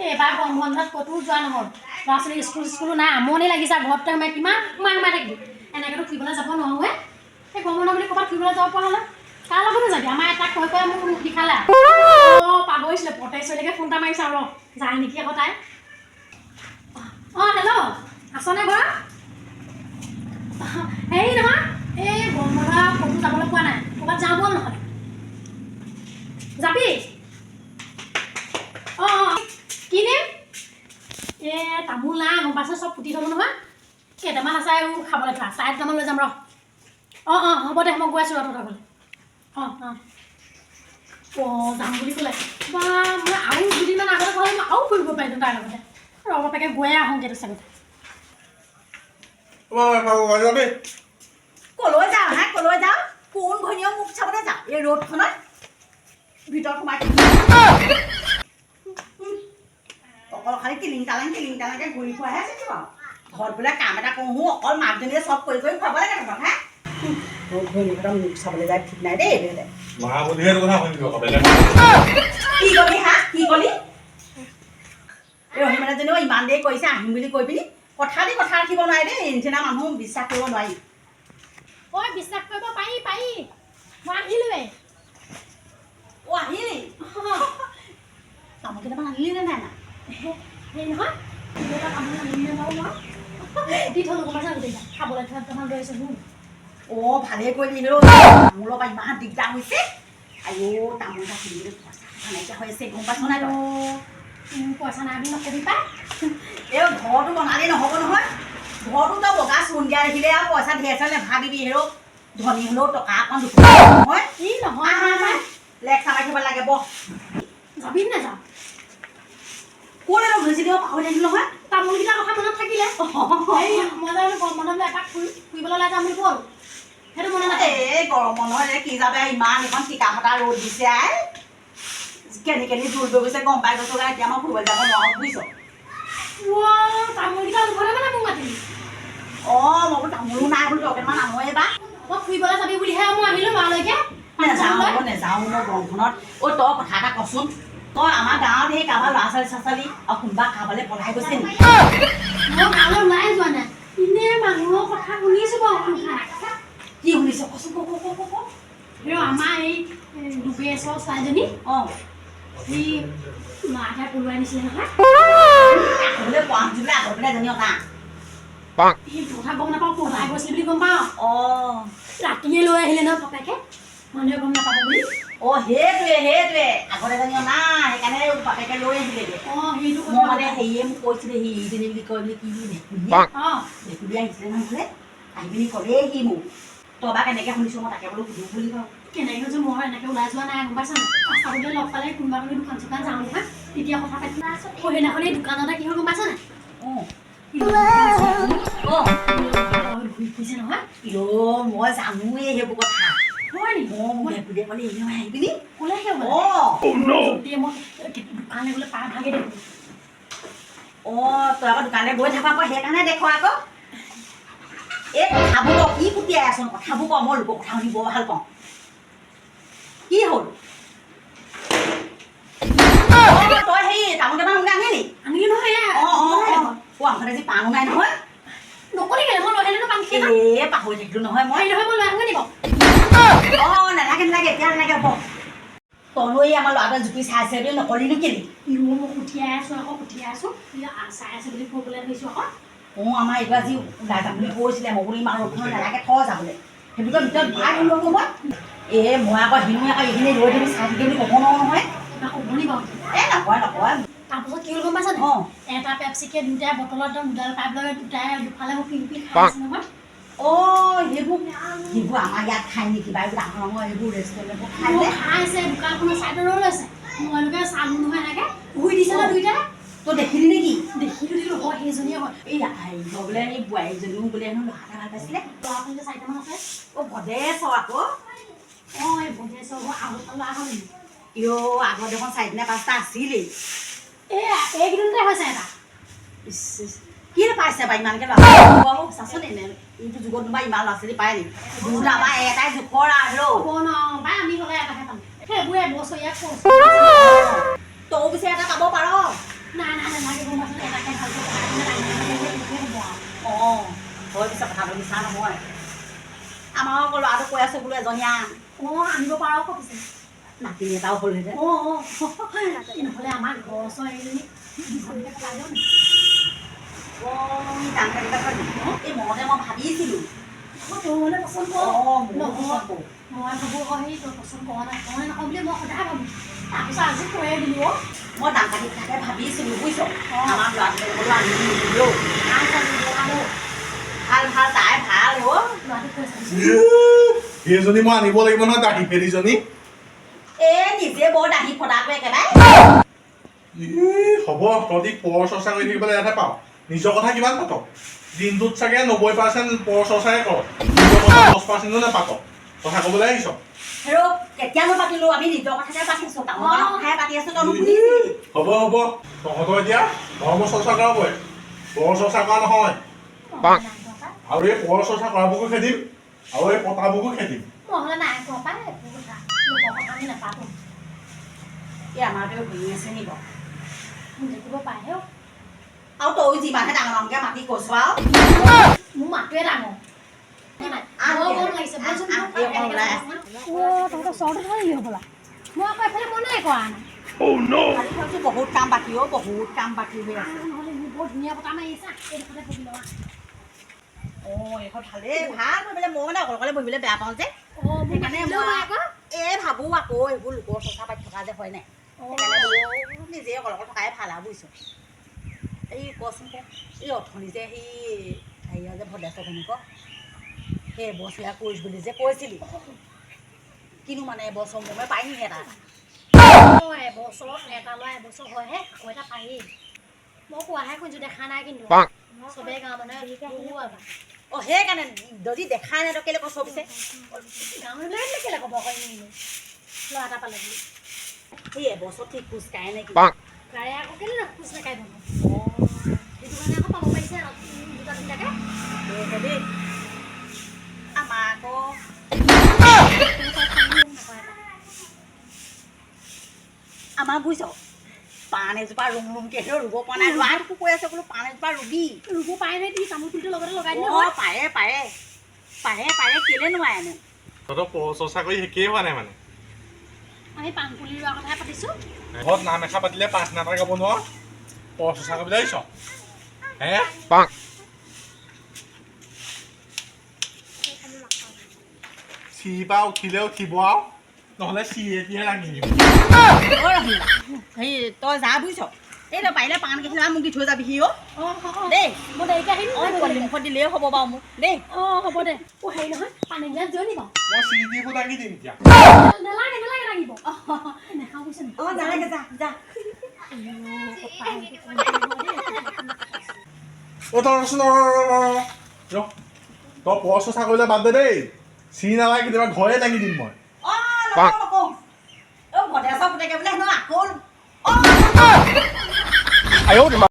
এবাৰ গৰম বন্ধত ক'তো যোৱা নহ'ল ল'ৰা ছোৱালী স্কুলো নাই আমনি লাগিছে ঘৰতে সোমাই কিমান সোমাই থাকিবি এনেকৈতো ফুৰিবলৈ যাব নোৱাৰোৱে সেই গৰম বন্ধ বুলি ক'ৰবাত ফুৰিবলৈ যাব পৰা হ'লে কাৰ লগতো যাবি আমাৰ এটাক কৈ কৈ মোক বিষালে অঁ পাহৰিছিলে প্ৰত্যেক ছোৱালীকে ফোন এটা মাৰিছে আৰু যায় নেকি আকৌ তাই অঁ হেল্ল' আছনে বাৰু হেৰি নহয় এই গৰম বন্ধ ক'তো যাবলৈ পোৱা নাই ক'ৰবাত যাওঁ ব'ল নহ'লে যাবি অঁ অঁ কি নিম তামোল নাই গম পাইছে চব পুতি থ'লোঁ নহয় কেইটামান আছে আৰু খাবলৈ থোৱা চাহ দুটামান লৈ যাম ৰ অঁ হ'ব দে মই গৈ আছোঁ ৰ তহঁতৰ ঘৰলৈ অঁ যাম বুলি ক'লে বা মই আৰু দুদিনমান আগতে ক'লে মই আৰু ফুৰিব পাৰিলোঁ তাৰ লগতে ৰ বাপেকে গৈয়ে আহোঁ গেটো চাগতে কলৈ যাওঁ হা কলৈ যাওঁ কোন ঘনীয় মোক চাবলৈ যাওঁ এই ৰ'দখনত ভিতৰত সোমাই অকল খালি কিলিং তালাংকে ঘূৰি ফুৰাহে আছে বাৰু ঘৰত বোলে কাম এটা কৰোঁ অকল মাকজনীয়ে চব কৰি খুৱাব লাগে তোমাক হা ঘনীহঁতক মোক চাবলৈ যায় ঠিক নাই দেই এইটো কি কলি হা কি কলি ৰহিমাজনীও ইমান দেৰি কৰিছে আহিম বুলি কৈ পিনি কথা ৰাখিব নোৱাৰে দেই নিচিনা মানুহ বিশ্বাস কৰিব নোৱাৰি ঐ বিশ্বাস কৰিব পাৰি মই আহিলোৱে অঁ আহিলি তামোল কেইটামান আনিলি নে নাই হেৰি নহয় দি থ'লোঁ গম পাইছা গোটেইকেইটা খাবলৈ থোৱা লৈ আহিছোঁ অঁ ভালেই কৰিলি তামোলৰ পৰা ইমান দিগদাৰ হৈছে আইঅ তামোল এটা কিনিবলৈ পইচা নাইকিয়া হৈ আছে গম পাইছ নাই পইচা নাই বুলি নকবি পাই এই ঘৰটো বনালেই নহ'ব নহয় ঘৰটো তই বগা চূণ দিয়া দেখিলে আৰু পইচা ধেৰ আছে নেভাবিবি হেৰৌ ধনী হ'লেও টকা অকণ নহয় কি নহয় লেক চামাই থ'ব লাগে বহ যাবি নাযাওঁ ক'লে লগ ধৰিছিলি পাহৰি থাকিলোঁ নহয় তামোলকেইটাৰ কথা মনত থাকিলে মই যাওঁ গৰম বন্ধলৈ এপাক ফুৰিবলৈ ওলাই যাম বুলি গ'ল সেইটো মনত নাথাকে এই গৰম বন্ধ কি যাবে ইমান এখন টিকা ফটা ৰ'দ দিছে আই কেনি জোল লৈ গৈছে গম পাই গৈছোঁ এতিয়া মই ফুৰিবলৈ যাব নোৱাৰোঁ বুজিছ তামোলকেইটা উভলে মানে মোক মাতিলি অঁ মই বোলো তামোলো নাই বোলো কেইটামান আনোৱে বা মই ফুৰিবলৈ যাবি বুলিহে মই আহিলোঁ ল'ৰালৈকে নেযাওঁ মই গৰমখনত তই কথা এটা কচোন তই আমাৰ গাঁৱত সেই কাৰোবাৰ ল'ৰা ছোৱালী আৰু কোনোবা খাবলৈ পলাই গৈছে নেকি মই গাঁৱলৈ ওলাই যোৱা নাই এনেই মানুহৰ কথা শুনিছোঁ বাৰু কি শুনিছ কচোন ক আমাৰ এই দুবেশৰ ছোৱালীজনী অঁ সি ল'ৰাকে পলুৱাই নিছিলে নহয় বোলে পোৱাছিলে আগৰ পেলাই জানি অনা সি কথা গম নাপাওঁ পলাই গৈছিলে বুলি গম পাওঁ অঁ ৰাতিয়ে লৈ আহিলে নহয় বাপেকে মানুহে গম নাপাব বুলি অঁ সেইটোৱে আগতে জানি অনা সেইকাৰণে বাপেকে লৈ আহিলেগৈ অঁ সেইটো মই মানে হেৰিয়ে মোক কৈছিলে সি ইজনী বুলি কয় বুলি কি বুলি ভেকুলী আহিছিলে নহয় বোলে আহি পিনি ক'লেই সি মোক তই বা কেনেকৈ শুনিছোঁ মই তাকে বোলো সুধো বুলি কওঁ কেনেকৈ যে মই এনেকৈ ওলাই যোৱা নাই গম পাইছা ৰাস্তাটোতে লগ পালে কোনোবা কোনোবা দোকান চোকান যাওঁ নহয় তেতিয়া কথা পাতি সেইদিনাখন এই দোকানতে কি হ'ল গম পাইছা নাই অঁ ঘূৰি ফুৰিছে নহয় মই জানোৱেই সেইবোৰ কথা হয় নি মই ভেকুলীয়ে ক'লে এই আহি পিনি ক'লে সেই অঁ মই দোকানলৈ গ'লে পাৰ ভাগে দেখোঁ অঁ তই আকৌ দোকানলৈ গৈ থাক আকৌ সেইকাৰণে দেখ আকৌ এই কথাবোৰ ক কি ফুটিয়াই আছ কথাবোৰ ক মই লোকৰ কথা শুনি বৰ ভাল পাওঁ কি হ'ল তই সেই তামোল কেইটামান মোকে আনিলি আনিলি নহয় অঁ আমখনে আজি পাণো নাই নহয় নকলি কেলে মই লৈ আহিলোঁ পানী এই পাহৰি থাকিলোঁ নহয় মই নহয় মই লৈ আহোঁ নিব অঁ নালাগে এতিয়া নালাগে হ'ব তইনো এই আমাৰ ল'ৰাটোৱে জুপি চাই আছে বুলি নকলিনো কেলি মই সুঠিয়াই আছোঁ চাই আছে বুলি ক'বলৈ ধৰিছোঁ আকৌ অঁ আমাৰ এইটো আজি ওলাই যাম বুলি কৈছিলে মই বোলো ইমান ৰ'দখনত নালাগে থ যাবলৈ সেইটোকে ভিতৰত ভৰাই দিলোঁ আকৌ মই মই আকৌ সিনো আকৌ এইখিনি ৰৈ থাকি চাই থাকি বুলি ক'ব নোৱাৰোঁ নহয় কিবা ক'ব নি বাৰু এই নকয় তাৰপাছত কি হ'ল গম পাইছা নে এটা পেপচিকে দুটাই বটলত একদম দুডাল পাইপ লগাই দুটাই দুফালে মোক পিংপি খাই আছে নহয় অঁ সেইবোৰ আমাৰ ইয়াত খাই নেকি বাৰু ডাঙৰ এইবোৰ ৰেষ্টুৰেণ্টত খাই আছে দোকানখনৰ চাইডত ৰৈ লৈছে মইলোকে চালোঁ নহয় এনেকৈ ঘূৰি দিছে ন দুইটাই তই দেখিলি নেকি দেখিলোঁ হয় সেইজনীয়ে হয় এই বোলে এই বোৱাৰীজনীও বোলে হেনো ল'ৰা এটা ভাল পাইছিলে ল'ৰাটোলৈ চাৰিটামান আছে ভদেশ আকৌ অঁ এই ভদেশ্বৰ আগত ল'ৰা হ'ল আগত দেখোন 4 নে 5টা আছিলেই এইকেইদিনতে হৈছে এটা কি পাইছে বা ইমানকৈ ল'ৰা চাচোন এনে এইটো যুগত বা ইমান ল'ৰা ছোৱালী পায় নেকি দুটা বা এটাই জোখৰ আৰু পাই আমি হ'লে এটাহে পাম সেইবোৰে বছৰীয়া তও পিছে এটা পাব পাৰ নাই পিছত কথাটো মিছা নহয় আমাৰো আকৌ ল'ৰাটো কৈ আছে বোলো এজনীয়া অঁ আনিব পাৰ আকৌ পিছে নাতিনী এটাও হ'লহেঁতেন অঁ নহ'লে আমাৰ ঘৰ ওচৰ এইজনী দুজনীকে পলাই দিওঁ নি এই মনতে মই ভাবিছিলোঁ তোৰলৈ পচন্দ কৰ নহয় মই ভাবোঁ আকৌ সেই তই পচন্দ কৰা নাই কৰা নকওঁ বুলি মই সদায় ভাবোঁ তাৰপিছত আজি কৈয়ে দিলোঁ অ' মই দাম পাতি থাকে ভাবিছিলোঁ বুজিছ আমাৰ ল'ৰা ছোৱালীবোৰো আনি নিদিলেও ভাল ভাল তাই ভাল অ' ল'ৰাটোক কৈছে সেইজনী মই আনিব লাগিব নহয় দাঢ়ি ফেৰিজনী নিজে বৰ দাঢ়ি ফটাকৈ একেবাৰে হ'ব তহঁতি পৰ চৰ্চা কৰি থাকিবলৈ ইয়াতে পাওঁ নিজৰ কথা কিমান পাত দিনটোত চাগে 90% পৰ চৰ্চাই কৰ নিজৰ কথা 10%ও নাপাত কথা ক'বলৈ আহিছ আৰু কেতিয়ানো পাতিলোঁ আমি নিজৰ কথাকে পাতিছোঁ ডাঙৰ কথাই পাতি আছোঁ তই শুনিছিলি হ'ব হ'ব তহঁতৰ এতিয়া ধৰ্ম চৰ্চা কৰাবই পৰ চৰ্চা কৰা নহয় আৰু এই পৰ চৰ্চা কৰাবোৰকো খেদিম আৰু এই পতাবোৰকো খেদিম নহ'লে নাই কোৱা পাই একো কথা লোকৰ কথা আমি নাপাতোঁ এই আমাৰটোৱে শুনি আছে নি বাৰু দেখিব পায়হে আৰু তই যিমানহে ডাঙৰ ডাঙৰকৈ মাতি কৈছ আৰু মোৰ মাতটোৱে ডাঙৰ তহঁতৰ চৰটো ধৰি হ'বলা মই আকৌ এফালে মনে কৰা নাই বহুত কাম বাকী অ' বহুত কাম বাকী হৈ আছে নহ'লে মোৰ বৰ ধুনীয়া বতাহ মাৰি আছে এইডোখৰতে বহি লওঁ এইখন ভালেই ভাল বহিবলৈ মই মানে অকলে বহিবলৈ বেয়া পাওঁ যে সেইকাৰণে মই ভাবোঁ আকৌ এইবোৰ লোকৰ চৰ্চা পাতি থকা যে হয় নাই সেইকাৰণে নিজে অকলে থকাই ভাল আৰু বুজিছ এই কচোন এই অথনি যে সি হেৰিয়া যে ভদ্ৰেশ্বৰ ভনীক সেই এবছৰীয়া কৰিছ বুলি যে কৈছিলি কিনো মানে এবছৰ মই পাই নিহি এটা এবছৰত এটা ল'ৰা এবছৰ হয়হে আকৌ এটা পায়েই মই কোৱাহে শুনিছোঁ দেখা নাই কিন্তু চবেই গাঁৱৰ মানুহে অঁ সেইকাৰণে যদি দেখাই নাই তই কেলৈ কৈছ পিছে গাঁৱৰ মানুহে কেলৈ ক'ব আকৌ ল'ৰা এটা পালে বুলি সেই এবছৰ ঠিক খোজ কাঢ়ে নেকি গাড়ী আকৌ কেলৈ খোজ নাকাঢ়ি দিব সেইটো কাৰণে আকৌ পাব পাৰিছে দুটা তিনিটাকে দেই আমাৰ আকৌ আমাৰ বুজিছ পাণ এজোপা ৰুমকৈ ৰুব পৰা নাই ল'ৰাটোকো কৈ আছে বোলো পাণ এজোপা ৰুবি ৰুব পাৰে নে দি তামোল পুলিটো লগতে লগাই দিলে অঁ পাৰে কেলৈ নোৱাৰেনো তহঁতৰ পৰ চৰ্চা কৰি শেষেই হোৱা নাই মানে আমি পাণ পুলি ৰোৱাৰ কথাহে পাতিছোঁ ঘৰত নাম এষাৰ পাতিলে 5 নাটক গাব নোৱাৰ পৰ চৰ্চা কৰিবলৈ আহিছ হে চিৰিৰ পৰা উঠিলে উঠিব আৰু নহ'লে চিৰিয়ে লাগি দিম হেৰি তই যা বুজিছ এই তই পাৰিলে পাণ কেইখিনিমান মোক দি থৈ যাবিহি অ' দেই মই দেৰিকৈ আহিম মুখত দিলেই হ'ব বাৰু মোক দেই অঁ হ'ব দে হেৰি নহয় পানী গিলাচ দিওঁ নি বাৰু মই চিৰি দিবোৰ দাঙি দিম এতিয়া নালাগে লাগিব নাখাওঁ বুজিছে নি অঁ নালাগে যা তই পৰ চৰ্চা কৰিলে বাদ দে দেই চিৰি নালাগে কেতিয়াবা ঘৰে দাঙি দিম মই নকওঁ ভদ্ৰেশ্বৰ পুতেকে বোলে হেনো আকৌ